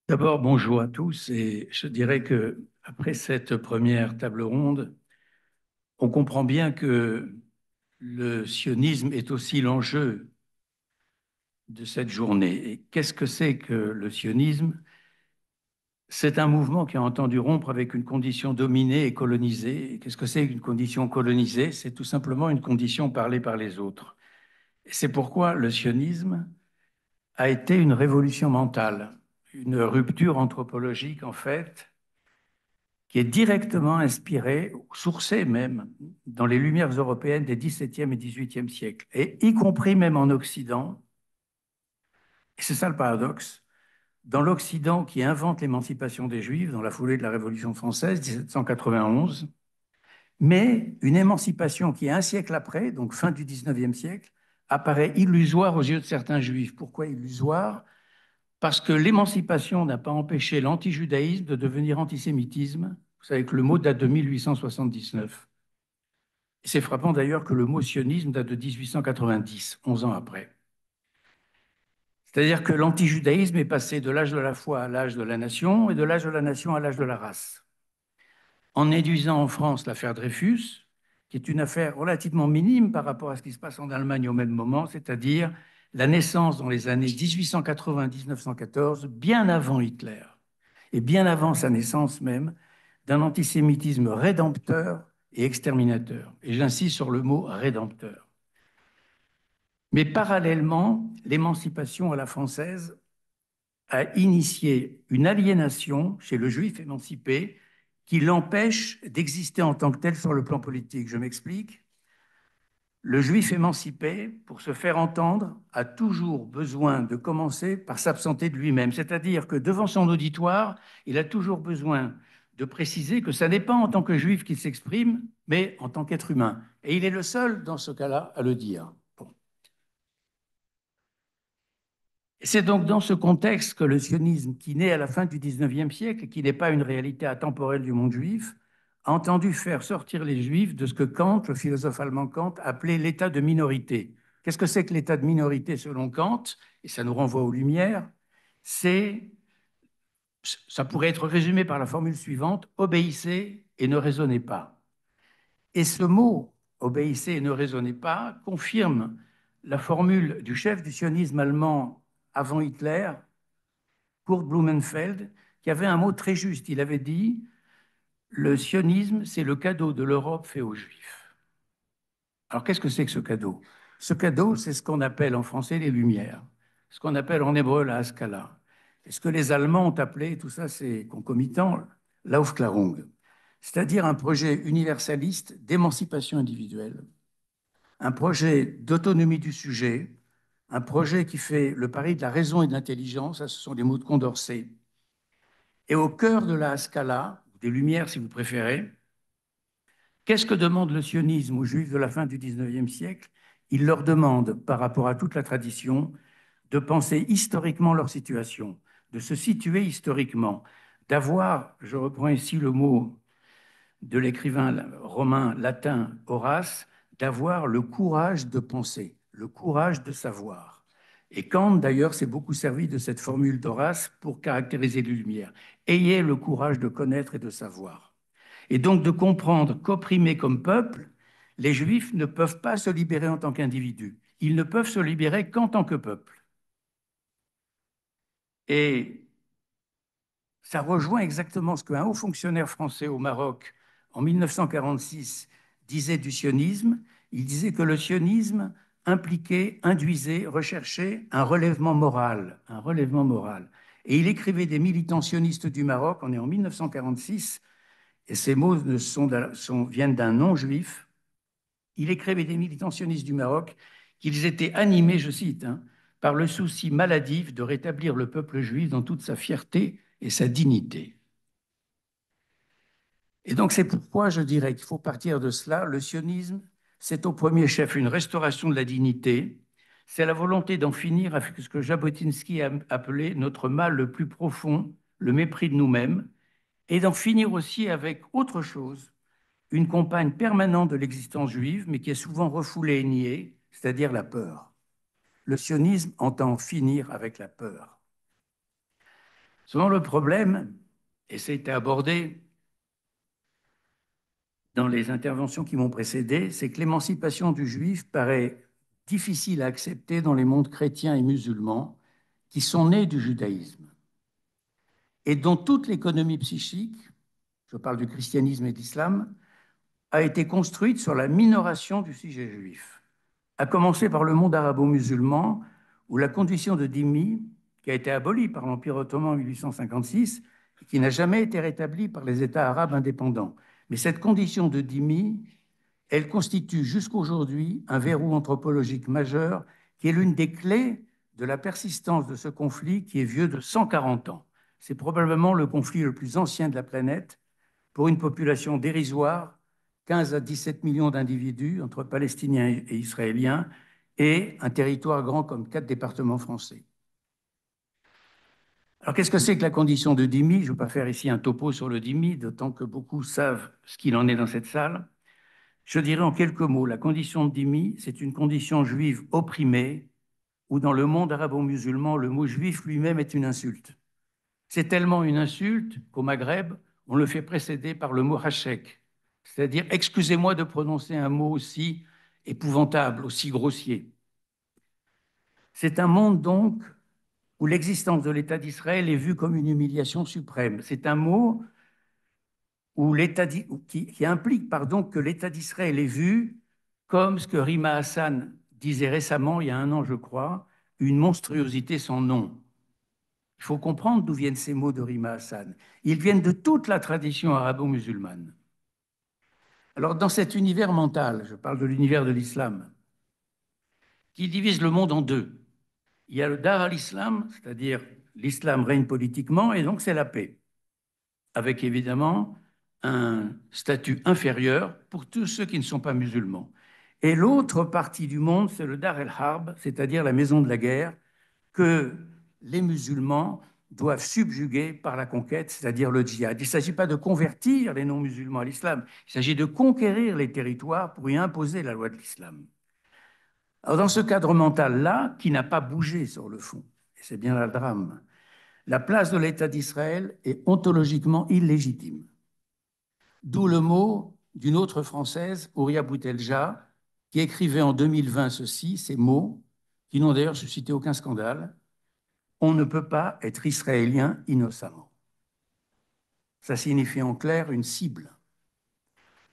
D'abord, bonjour à tous et je dirais que après cette première table ronde, on comprend bien que le sionisme est aussi l'enjeu de cette journée. Et qu'est-ce que c'est que le sionisme? C'est un mouvement qui a entendu rompre avec une condition dominée et colonisée. Et qu'est-ce que c'est qu'une condition colonisée? C'est tout simplement une condition parlée par les autres. Et c'est pourquoi le sionisme a été une révolution mentale, une rupture anthropologique en fait qui est directement inspiré, sourcé même, dans les lumières européennes des XVIIe et XVIIIe siècles, et y compris même en Occident. Et c'est ça le paradoxe. Dans l'Occident qui invente l'émancipation des Juifs dans la foulée de la Révolution française, 1791, mais une émancipation qui, un siècle après, donc fin du XIXe siècle, apparaît illusoire aux yeux de certains Juifs. Pourquoi illusoire? Parce que l'émancipation n'a pas empêché l'antijudaïsme de devenir antisémitisme. Vous savez que le mot date de 1879. C'est frappant d'ailleurs que le mot sionisme date de 1890, 11 ans après. C'est-à-dire que l'antijudaïsme est passé de l'âge de la foi à l'âge de la nation et de l'âge de la nation à l'âge de la race. En induisant en France l'affaire Dreyfus, qui est une affaire relativement minime par rapport à ce qui se passe en Allemagne au même moment, c'est-à-dire la naissance dans les années 1880-1914, bien avant Hitler, et bien avant sa naissance même, d'un antisémitisme rédempteur et exterminateur. Et j'insiste sur le mot rédempteur. Mais parallèlement, l'émancipation à la française a initié une aliénation chez le juif émancipé qui l'empêche d'exister en tant que tel sur le plan politique. Je m'explique. Le juif émancipé, pour se faire entendre, a toujours besoin de commencer par s'absenter de lui-même. C'est-à-dire que devant son auditoire, il a toujours besoin de préciser que ce n'est pas en tant que juif qu'il s'exprime, mais en tant qu'être humain. Et il est le seul, dans ce cas-là, à le dire. Bon. C'est donc dans ce contexte que le sionisme, qui naît à la fin du XIXe siècle et qui n'est pas une réalité atemporelle du monde juif, a entendu faire sortir les juifs de ce que Kant, le philosophe allemand Kant, appelait l'état de minorité. Qu'est-ce que c'est que l'état de minorité selon Kant? Et ça nous renvoie aux Lumières. C'est, ça pourrait être résumé par la formule suivante, obéissez et ne raisonnez pas. Et ce mot, obéissez et ne raisonnez pas, confirme la formule du chef du sionisme allemand avant Hitler, Kurt Blumenfeld, qui avait un mot très juste. Il avait dit, le sionisme, c'est le cadeau de l'Europe fait aux Juifs. Alors qu'est-ce que c'est que ce cadeau? Ce cadeau, c'est ce qu'on appelle en français les Lumières, ce qu'on appelle en hébreu la Haskalah. Et ce que les Allemands ont appelé, tout ça c'est concomitant, l'Aufklärung, c'est-à-dire un projet universaliste d'émancipation individuelle, un projet d'autonomie du sujet, un projet qui fait le pari de la raison et de l'intelligence, ça ce sont les mots de Condorcet. Et au cœur de la Haskalah, des Lumières si vous préférez, qu'est-ce que demande le sionisme aux Juifs de la fin du XIXe siècle? Il leur demande, par rapport à toute la tradition, de penser historiquement leur situation, de se situer historiquement, d'avoir, je reprends ici le mot de l'écrivain romain latin Horace, d'avoir le courage de penser, le courage de savoir. Et Kant, d'ailleurs, s'est beaucoup servi de cette formule d'Horace pour caractériser les Lumières. Ayez le courage de connaître et de savoir. Et donc de comprendre qu'opprimés comme peuple, les Juifs ne peuvent pas se libérer en tant qu'individus. Ils ne peuvent se libérer qu'en tant que peuple. Et ça rejoint exactement ce qu'un haut fonctionnaire français au Maroc, en 1946, disait du sionisme. Il disait que le sionisme impliquait, induisait, recherchait un relèvement moral, un relèvement moral. Et il écrivait des militants sionistes du Maroc, on est en 1946, et ces mots viennent d'un non-juif. Il écrivait des militants sionistes du Maroc qu'ils étaient animés, je cite, hein, par le souci maladif de rétablir le peuple juif dans toute sa fierté et sa dignité. Et donc c'est pourquoi je dirais qu'il faut partir de cela. Le sionisme, c'est au premier chef une restauration de la dignité, c'est la volonté d'en finir avec ce que Jabotinsky a appelé notre mal le plus profond, le mépris de nous-mêmes, et d'en finir aussi avec autre chose, une compagne permanente de l'existence juive, mais qui est souvent refoulée et niée, c'est-à-dire la peur. Le sionisme entend finir avec la peur. Souvent, le problème, et ça a été abordé dans les interventions qui m'ont précédé, c'est que l'émancipation du juif paraît difficile à accepter dans les mondes chrétiens et musulmans qui sont nés du judaïsme et dont toute l'économie psychique, je parle du christianisme et de l'islam, a été construite sur la minoration du sujet juif, à commencer par le monde arabo-musulman, où la condition de dhimmi, qui a été abolie par l'Empire ottoman en 1856, et qui n'a jamais été rétablie par les États arabes indépendants. Mais cette condition de dhimmi, elle constitue jusqu'aujourd'hui un verrou anthropologique majeur qui est l'une des clés de la persistance de ce conflit qui est vieux de 140 ans. C'est probablement le conflit le plus ancien de la planète pour une population dérisoire, 15 à 17 millions d'individus entre Palestiniens et Israéliens, et un territoire grand comme 4 départements français. Alors, qu'est-ce que c'est que la condition de dhimmi? Je ne veux pas faire ici un topo sur le dhimmi, d'autant que beaucoup savent ce qu'il en est dans cette salle. Je dirais en quelques mots, la condition de dhimmi, c'est une condition juive opprimée, où dans le monde arabo-musulman, le mot juif lui-même est une insulte. C'est tellement une insulte qu'au Maghreb, on le fait précéder par le mot hachek, c'est-à-dire excusez-moi de prononcer un mot aussi épouvantable, aussi grossier. C'est un monde donc où l'existence de l'État d'Israël est vue comme une humiliation suprême. C'est un mot où qui implique que l'État d'Israël est vu comme ce que Rima Hassan disait récemment, il y a un an je crois, une monstruosité sans nom. Il faut comprendre d'où viennent ces mots de Rima Hassan. Ils viennent de toute la tradition arabo-musulmane. Alors dans cet univers mental, je parle de l'univers de l'islam, qui divise le monde en deux. Il y a le Dar al-Islam, c'est-à-dire l'islam règne politiquement et donc c'est la paix, avec évidemment un statut inférieur pour tous ceux qui ne sont pas musulmans. Et l'autre partie du monde, c'est le Dar el-Harb, c'est-à-dire la maison de la guerre, que les musulmans doivent subjuguer par la conquête, c'est-à-dire le djihad. Il ne s'agit pas de convertir les non-musulmans à l'islam, il s'agit de conquérir les territoires pour y imposer la loi de l'islam. Alors dans ce cadre mental-là, qui n'a pas bougé sur le fond, et c'est bien là le drame, la place de l'État d'Israël est ontologiquement illégitime. D'où le mot d'une autre Française, Ouria Boutelja, qui écrivait en 2020 ces mots, qui n'ont d'ailleurs suscité aucun scandale: on ne peut pas être israélien innocemment. Ça signifie en clair une cible.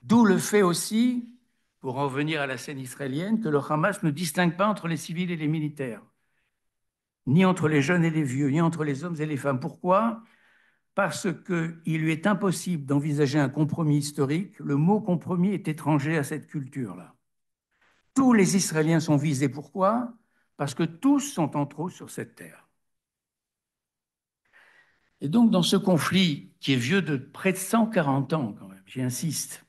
D'où le fait aussi, pour en revenir à la scène israélienne, que le Hamas ne distingue pas entre les civils et les militaires, ni entre les jeunes et les vieux, ni entre les hommes et les femmes. Pourquoi? Parce qu'il lui est impossible d'envisager un compromis historique. Le mot compromis est étranger à cette culture-là. Tous les Israéliens sont visés. Pourquoi? Parce que tous sont en trop sur cette terre. Et donc, dans ce conflit qui est vieux de près de 140 ans, quand même, j'y insiste,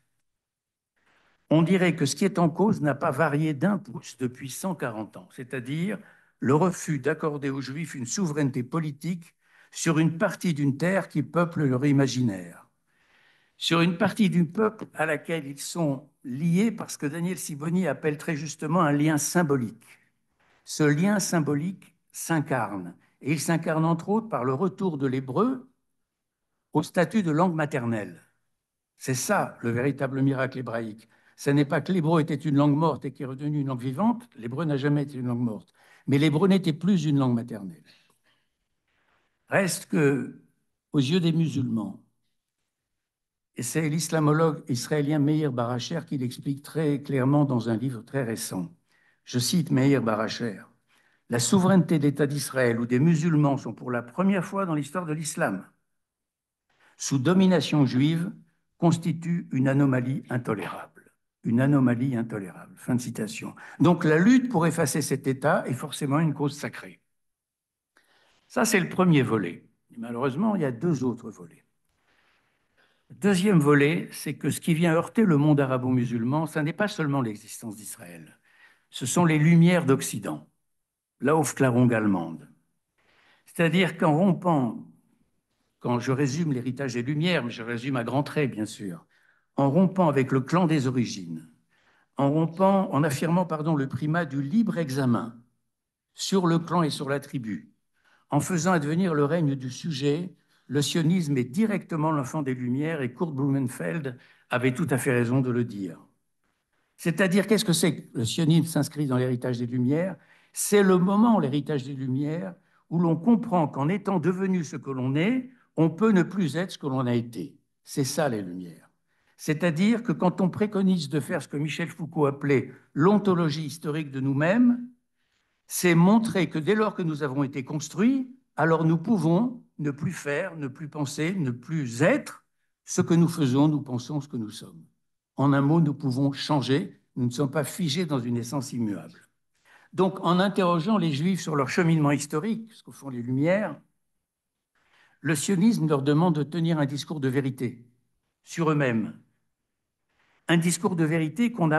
on dirait que ce qui est en cause n'a pas varié d'un pouce depuis 140 ans, c'est-à-dire le refus d'accorder aux Juifs une souveraineté politique sur une partie d'une terre qui peuple leur imaginaire, sur une partie du peuple à laquelle ils sont liés parce que Daniel Sibony appelle très justement un lien symbolique. Ce lien symbolique s'incarne, et il s'incarne entre autres par le retour de l'hébreu au statut de langue maternelle. C'est ça le véritable miracle hébraïque. Ce n'est pas que l'hébreu était une langue morte et qui est redevenue une langue vivante. L'hébreu n'a jamais été une langue morte. Mais l'hébreu n'était plus une langue maternelle. Reste que, aux yeux des musulmans, et c'est l'islamologue israélien Meir Baracher qui l'explique très clairement dans un livre très récent. Je cite Meir Baracher: la souveraineté d'État d'Israël où des musulmans sont pour la première fois dans l'histoire de l'islam sous domination juive constitue une anomalie intolérable. Une anomalie intolérable. Fin de citation. Donc la lutte pour effacer cet État est forcément une cause sacrée. Ça, c'est le premier volet. Et malheureusement, il y a deux autres volets. Le deuxième volet, c'est que ce qui vient heurter le monde arabo-musulman, ce n'est pas seulement l'existence d'Israël. Ce sont les lumières d'Occident, la Aufklärung allemande. C'est-à-dire qu'en rompant, quand je résume l'héritage des Lumières, mais je résume à grands traits, bien sûr, en rompant avec le clan des origines, en affirmant le primat du libre examen sur le clan et sur la tribu, En faisant advenir le règne du sujet, le sionisme est directement l'enfant des Lumières et Kurt Blumenfeld avait tout à fait raison de le dire. C'est-à-dire, qu'est-ce que c'est que le sionisme s'inscrit dans l'héritage des Lumières? C'est le moment, l'héritage des Lumières, où l'on comprend qu'en étant devenu ce que l'on est, on peut ne plus être ce que l'on a été. C'est ça les Lumières. C'est-à-dire que quand on préconise de faire ce que Michel Foucault appelait l'ontologie historique de nous-mêmes, c'est montrer que dès lors que nous avons été construits, alors nous pouvons ne plus faire, ne plus penser, ne plus être ce que nous faisons, nous pensons, ce que nous sommes. En un mot, nous pouvons changer, nous ne sommes pas figés dans une essence immuable. Donc, en interrogeant les Juifs sur leur cheminement historique, ce que font les Lumières, le sionisme leur demande de tenir un discours de vérité sur eux-mêmes, un discours de vérité qu'on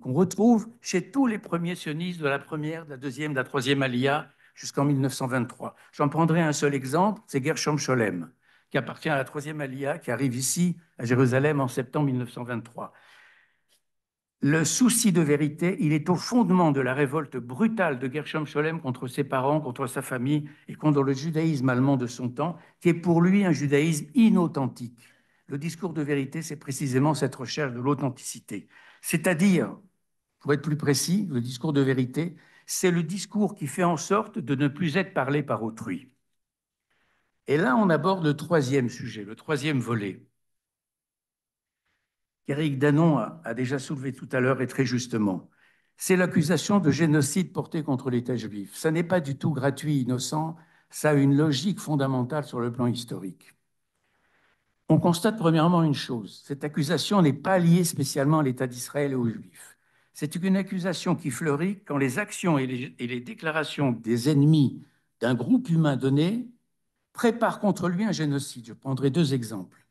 retrouve chez tous les premiers sionistes de la première, de la deuxième, de la troisième Aliyah jusqu'en 1923. J'en prendrai un seul exemple, c'est Gershom Scholem, qui appartient à la troisième Aliyah, qui arrive ici à Jérusalem en septembre 1923. Le souci de vérité, il est au fondement de la révolte brutale de Gershom Scholem contre ses parents, contre sa famille et contre le judaïsme allemand de son temps, qui est pour lui un judaïsme inauthentique. Le discours de vérité, c'est précisément cette recherche de l'authenticité. C'est-à-dire, pour être plus précis, le discours de vérité, c'est le discours qui fait en sorte de ne plus être parlé par autrui. Et là, on aborde le troisième sujet, le troisième volet, qu'Éric Danon a déjà soulevé tout à l'heure et très justement. C'est l'accusation de génocide portée contre l'État juif. Ça n'est pas du tout gratuit, innocent, ça a une logique fondamentale sur le plan historique. On constate premièrement une chose, cette accusation n'est pas liée spécialement à l'État d'Israël et aux Juifs. C'est une accusation qui fleurit quand les actions et les déclarations des ennemis d'un groupe humain donné préparent contre lui un génocide. Je prendrai deux exemples.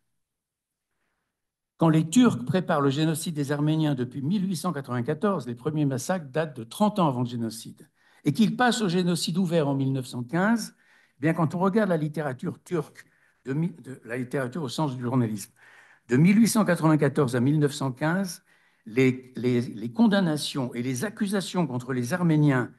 Quand les Turcs préparent le génocide des Arméniens depuis 1894, les premiers massacres datent de 30 ans avant le génocide, et qu'ils passent au génocide ouvert en 1915, eh bien quand on regarde la littérature turque, la littérature au sens du journalisme, de 1894 à 1915, les condamnations et les accusations contre les Arméniens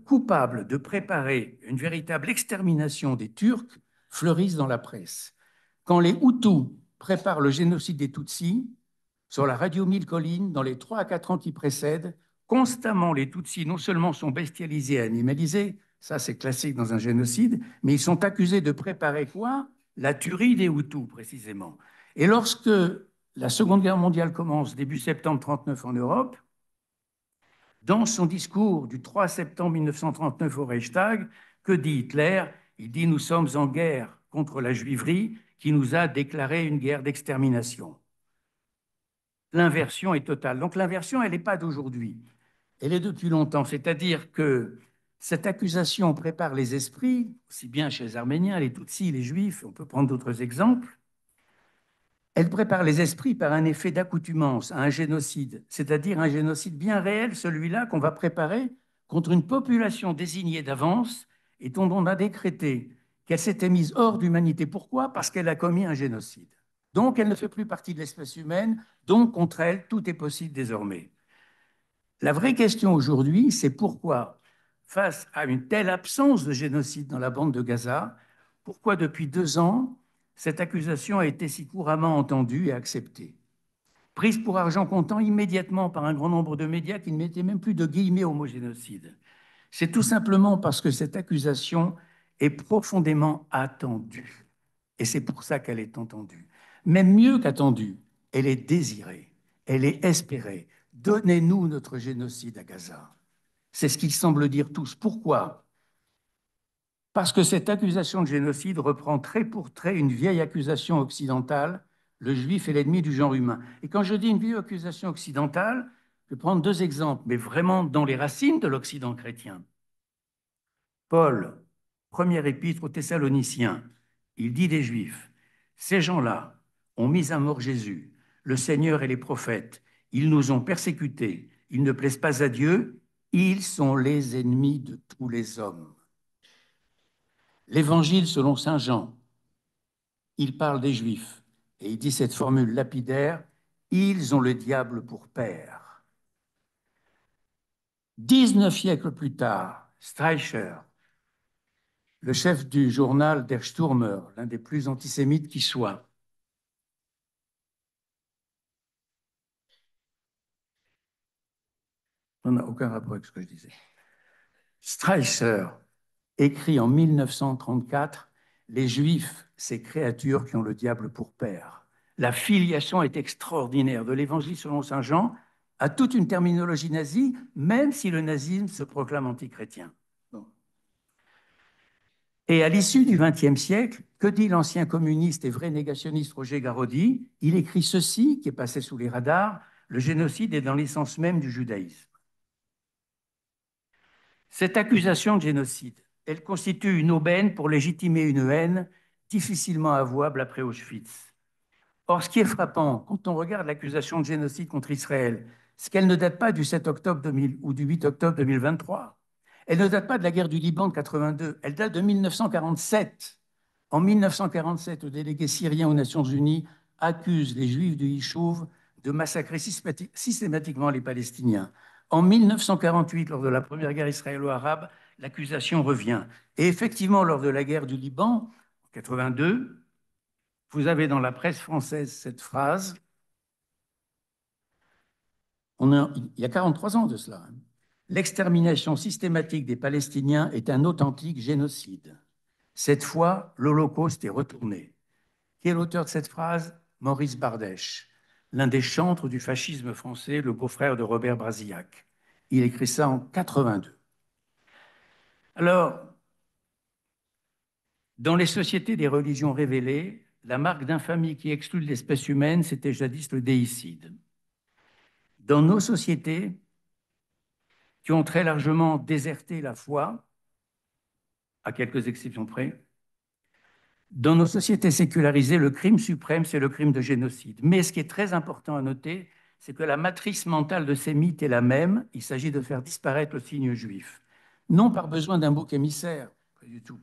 coupables de préparer une véritable extermination des Turcs fleurissent dans la presse. Quand les Hutus préparent le génocide des Tutsis, sur la radio Mille Collines, dans les 3 à 4 ans qui précèdent, constamment les Tutsis non seulement sont bestialisés et animalisés, ça c'est classique dans un génocide, mais ils sont accusés de préparer quoi? La tuerie des Hutus, précisément. Et lorsque la Seconde Guerre mondiale commence, début septembre 1939 en Europe, dans son discours du 3 septembre 1939 au Reichstag, que dit Hitler? Il dit « Nous sommes en guerre contre la juiverie qui nous a déclaré une guerre d'extermination ». L'inversion est totale. Donc l'inversion, elle n'est pas d'aujourd'hui. Elle est depuis longtemps. C'est-à-dire que cette accusation prépare les esprits, aussi bien chez les Arméniens, les Tutsis, les Juifs, on peut prendre d'autres exemples. Elle prépare les esprits par un effet d'accoutumance à un génocide, c'est-à-dire un génocide bien réel, celui-là qu'on va préparer contre une population désignée d'avance et dont on a décrété qu'elle s'était mise hors d'humanité. Pourquoi? Parce qu'elle a commis un génocide. Donc, elle ne fait plus partie de l'espèce humaine, donc contre elle, tout est possible désormais. La vraie question aujourd'hui, c'est pourquoi, face à une telle absence de génocide dans la bande de Gaza, pourquoi depuis 2 ans, cette accusation a été si couramment entendue et acceptée. Prise pour argent comptant immédiatement par un grand nombre de médias qui ne mettaient même plus de guillemets au mot génocide. C'est tout simplement parce que cette accusation est profondément attendue. Et c'est pour ça qu'elle est entendue. Même mieux qu'attendue, elle est désirée, elle est espérée. Donnez-nous notre génocide à Gaza. C'est ce qu'ils semblent dire tous. Pourquoi? Parce que cette accusation de génocide reprend trait pour trait une vieille accusation occidentale, le juif est l'ennemi du genre humain. Et quand je dis une vieille accusation occidentale, je vais prendre deux exemples, mais vraiment dans les racines de l'Occident chrétien. Paul, première épître aux Thessaloniciens, il dit des Juifs, ces gens-là ont mis à mort Jésus, le Seigneur et les prophètes, ils nous ont persécutés, ils ne plaisent pas à Dieu, ils sont les ennemis de tous les hommes. L'Évangile selon saint Jean, il parle des Juifs et il dit cette formule lapidaire, ils ont le diable pour père. 19 siècles plus tard, Streicher, le chef du journal Der Stürmer, l'un des plus antisémites qui soit. Ça n'a aucun rapport avec ce que je disais. Streicher écrit en 1934 « Les Juifs, ces créatures qui ont le diable pour père ». La filiation est extraordinaire de l'Évangile selon saint Jean à toute une terminologie nazie, même si le nazisme se proclame antichrétien. Bon. Et à l'issue du XXe siècle, que dit l'ancien communiste et vrai négationniste Roger Garaudy? Il écrit ceci, qui est passé sous les radars: « Le génocide est dans l'essence même du judaïsme ». Cette accusation de génocide, elle constitue une aubaine pour légitimer une haine difficilement avouable après Auschwitz. Or, ce qui est frappant, quand on regarde l'accusation de génocide contre Israël, c'est qu'elle ne date pas du 7 octobre 2000 ou du 8 octobre 2023. Elle ne date pas de la guerre du Liban de 82, elle date de 1947. En 1947, le délégué syrien aux Nations Unies accuse les Juifs de Yishuv de massacrer systématiquement les Palestiniens. En 1948, lors de la première guerre israélo-arabe, l'accusation revient. Et effectivement, lors de la guerre du Liban, en 82, vous avez dans la presse française cette phrase, il y a 43 ans de cela, hein. L'extermination systématique des Palestiniens est un authentique génocide. Cette fois, l'Holocauste est retourné. Qui est l'auteur de cette phrase? Maurice Bardèche, l'un des chantres du fascisme français, le beau-frère de Robert Brasillac. Il écrit ça en 82. Alors, dans les sociétés des religions révélées, la marque d'infamie qui exclut l'espèce humaine, c'était jadis le déicide. Dans nos sociétés, qui ont très largement déserté la foi, à quelques exceptions près, dans nos sociétés sécularisées, le crime suprême, c'est le crime de génocide. Mais ce qui est très important à noter, c'est que la matrice mentale de ces mythes est la même. Il s'agit de faire disparaître le signe juif. Non par besoin d'un bouc émissaire, pas du tout,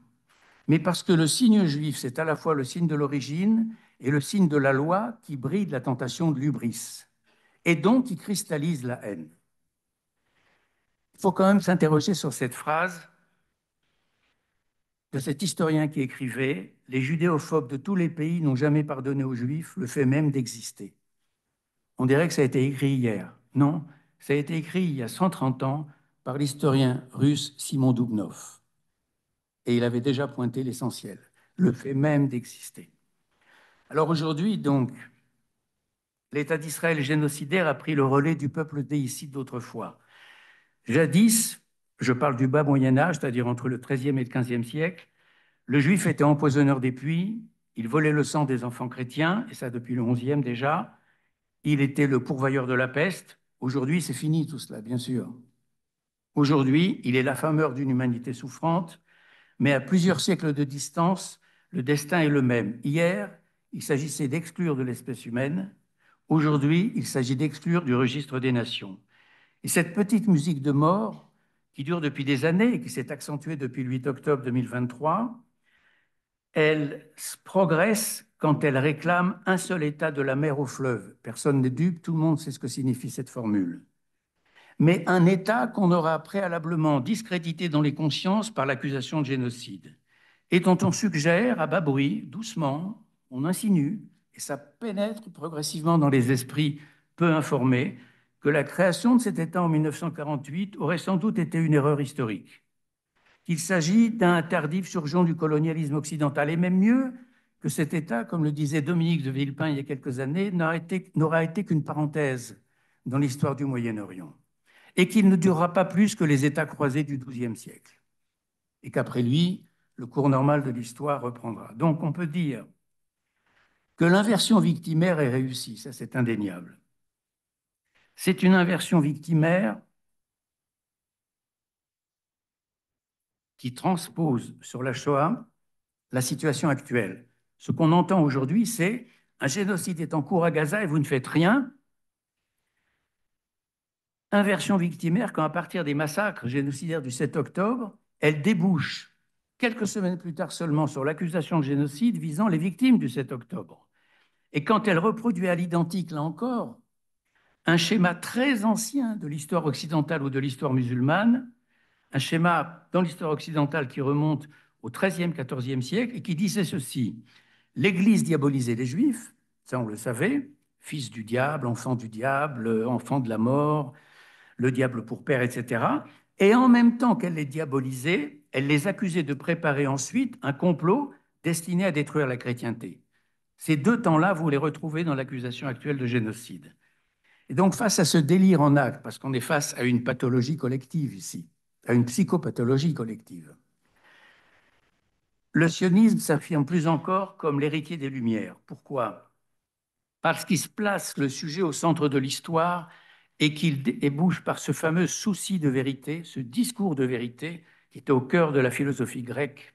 mais parce que le signe juif, c'est à la fois le signe de l'origine et le signe de la loi qui bride la tentation de l'hubris, et donc qui cristallise la haine. Il faut quand même s'interroger sur cette phrase de cet historien qui écrivait « Les judéophobes de tous les pays n'ont jamais pardonné aux Juifs le fait même d'exister ». On dirait que ça a été écrit hier. Non, ça a été écrit il y a 130 ans par l'historien russe Simon Doubnov. Et il avait déjà pointé l'essentiel, le fait même d'exister. Alors aujourd'hui, donc, l'État d'Israël génocidaire a pris le relais du peuple déicide d'autrefois. Jadis, je parle du bas Moyen-Âge, c'est-à-dire entre le XIIIe et le XVe siècle, le juif était empoisonneur des puits, il volait le sang des enfants chrétiens, et ça depuis le XIe déjà. Il était le pourvoyeur de la peste. Aujourd'hui, c'est fini tout cela, bien sûr. Aujourd'hui, il est l'affameur d'une humanité souffrante, mais à plusieurs siècles de distance, le destin est le même. Hier, il s'agissait d'exclure de l'espèce humaine. Aujourd'hui, il s'agit d'exclure du registre des nations. Et cette petite musique de mort, qui dure depuis des années et qui s'est accentuée depuis le 8 octobre 2023, elle progresse quand elle réclame un seul état de la mer au fleuve. Personne n'est dupe, tout le monde sait ce que signifie cette formule. Mais un état qu'on aura préalablement discrédité dans les consciences par l'accusation de génocide, et dont on suggère à bas bruit, doucement, on insinue, et ça pénètre progressivement dans les esprits peu informés, que la création de cet état en 1948 aurait sans doute été une erreur historique, qu'il s'agit d'un tardif surgent du colonialisme occidental, et même mieux, que cet État, comme le disait Dominique de Villepin il y a quelques années, n'aura été qu'une parenthèse dans l'histoire du Moyen-Orient, et qu'il ne durera pas plus que les États croisés du XIIe siècle, et qu'après lui, le cours normal de l'histoire reprendra. Donc on peut dire que l'inversion victimaire est réussie, ça c'est indéniable. C'est une inversion victimaire qui transpose sur la Shoah la situation actuelle. Ce qu'on entend aujourd'hui, c'est un génocide est en cours à Gaza et vous ne faites rien. Inversion victimaire quand, à partir des massacres génocidaires du 7 octobre, elle débouche quelques semaines plus tard seulement sur l'accusation de génocide visant les victimes du 7 octobre. Et quand elle reproduit à l'identique, là encore, un schéma très ancien de l'histoire occidentale ou de l'histoire musulmane, un schéma dans l'histoire occidentale qui remonte au XIIIe, XIVe siècle, et qui disait ceci: l'Église diabolisait les Juifs, ça on le savait, fils du diable, enfant de la mort, le diable pour père, etc. Et en même temps qu'elle les diabolisait, elle les accusait de préparer ensuite un complot destiné à détruire la chrétienté. Ces deux temps-là, vous les retrouvez dans l'accusation actuelle de génocide. Et donc, face à ce délire en acte, parce qu'on est face à une pathologie collective ici, à une psychopathologie collective, le sionisme s'affirme plus encore comme l'héritier des Lumières. Pourquoi? Parce qu'il se place le sujet au centre de l'histoire et qu'il débouche par ce fameux souci de vérité, ce discours de vérité qui était au cœur de la philosophie grecque.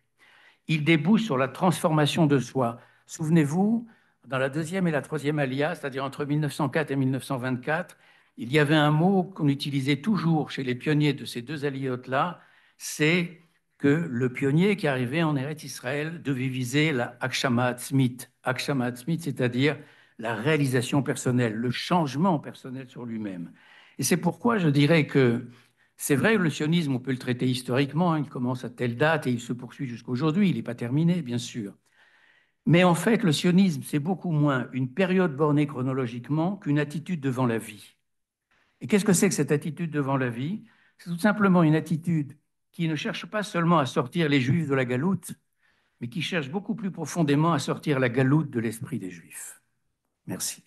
Il débouche sur la transformation de soi. Souvenez-vous, dans la deuxième et la troisième alia, c'est-à-dire entre 1904 et 1924, il y avait un mot qu'on utilisait toujours chez les pionniers de ces deux aliotes-là, c'est que le pionnier qui arrivait en Eretz Israël devait viser la Agshama Atzmit. Agshama Atzmit, c'est-à-dire la réalisation personnelle, le changement personnel sur lui-même. Et c'est pourquoi je dirais que c'est vrai que le sionisme, on peut le traiter historiquement, hein, il commence à telle date et il se poursuit jusqu'à aujourd'hui, il n'est pas terminé, bien sûr. Mais en fait, le sionisme, c'est beaucoup moins une période bornée chronologiquement qu'une attitude devant la vie. Et qu'est-ce que c'est que cette attitude devant la vie? C'est tout simplement une attitude qui ne cherche pas seulement à sortir les Juifs de la galoute, mais qui cherche beaucoup plus profondément à sortir la galoute de l'esprit des Juifs. Merci.